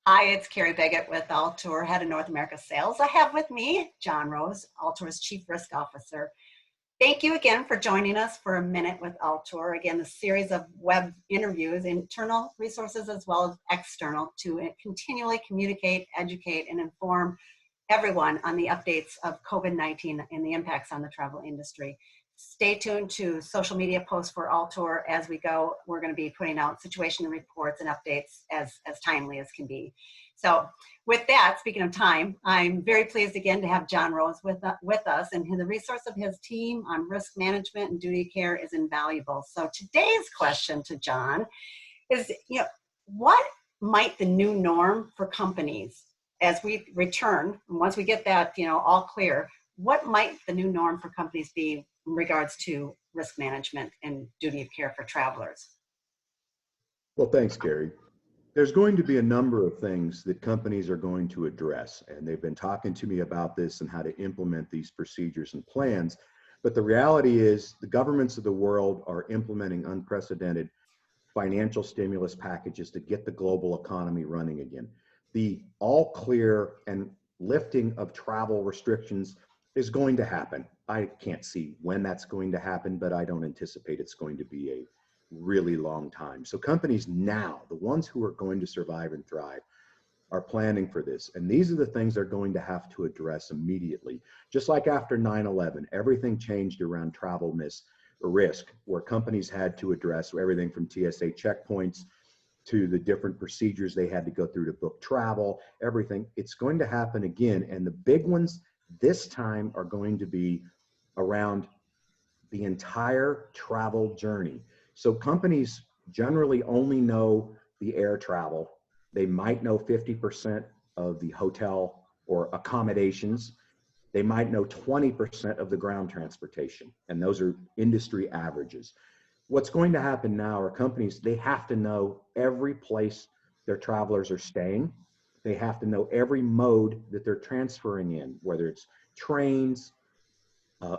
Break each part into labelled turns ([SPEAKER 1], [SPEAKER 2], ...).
[SPEAKER 1] Hi, it's Carrie Biggett with Altour, Head of North America Sales. I have with me John Rose, Altour's Chief Risk Officer. Thank you again for joining us for a minute with Altour. Again, a series of web interviews, internal resources as well as external, to continually communicate, educate, and inform everyone on the updates of COVID-19 and the impacts on the travel industry. Stay tuned to social media posts for Altour as we go. We're going to be putting out situation reports and updates as timely as can be. So with that, speaking of time, I'm very pleased again to have John Rose with us, and the resource of his team on risk management and duty of care is invaluable. So today's question to John is, what might the new norm for companies as we return, and once we get that, all clear, what might the new norm for companies be in regards to risk management and duty of care for travelers?
[SPEAKER 2] Well, thanks, Gary. There's going to be a number of things that companies are going to address, and they've been talking to me about this and how to implement these procedures and plans. But the reality is the governments of the world are implementing unprecedented financial stimulus packages to get the global economy running again. The all clear and lifting of travel restrictions is going to happen. I can't see when that's going to happen, but I don't anticipate it's going to be a really long time. So companies now, the ones who are going to survive and thrive, are planning for this. And these are the things they're going to have to address immediately. Just like after 9/11, everything changed around travel risk, where companies had to address everything from TSA checkpoints to the different procedures they had to go through to book travel, everything. It's going to happen again. And the big ones this time are going to be around the entire travel journey. So companies generally only know the air travel. They might know 50% of the hotel or accommodations. They might know 20% of the ground transportation, and those are industry averages. What's going to happen now are companies, they have to know every place their travelers are staying. They have to know every mode that they're transferring in, whether it's trains,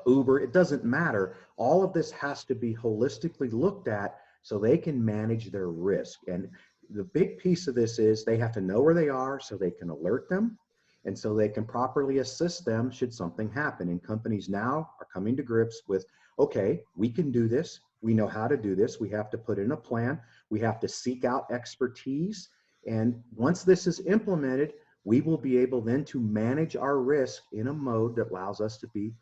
[SPEAKER 2] Uber, it doesn't matter. All of this has to be holistically looked at so they can manage their risk. And the big piece of this is they have to know where they are so they can alert them, and so they can properly assist them should something happen. And companies now are coming to grips with, okay, we can do this. We know how to do this. We have to put in a plan. We have to seek out expertise. And once this is implemented, we will be able then to manage our risk in a mode that allows us to be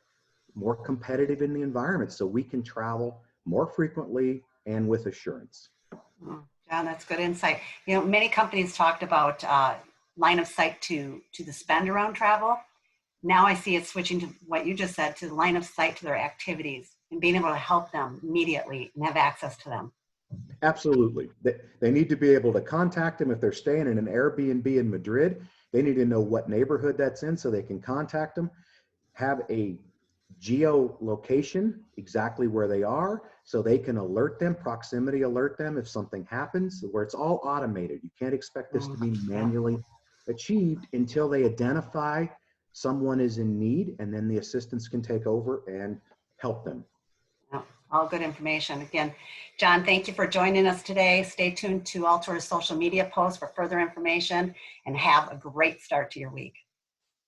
[SPEAKER 2] more competitive in the environment so we can travel more frequently and with assurance.
[SPEAKER 1] John, that's good insight. Many companies talked about line of sight to the spend around travel. Now I see it switching to what you just said, to the line of sight to their activities and being able to help them immediately and have access to them.
[SPEAKER 2] Absolutely. They need to be able to contact them if they're staying in an Airbnb in Madrid. They need to know what neighborhood that's in so they can contact them, have a geolocation exactly where they are so they can alert them, proximity alert them if something happens, where it's all automated. You can't expect this to be manually achieved until they identify someone is in need, and then the assistants can take over and help them.
[SPEAKER 1] All good information. Again, John, thank you for joining us today. Stay tuned to Altour's social media posts for further information, and have a great start to your week.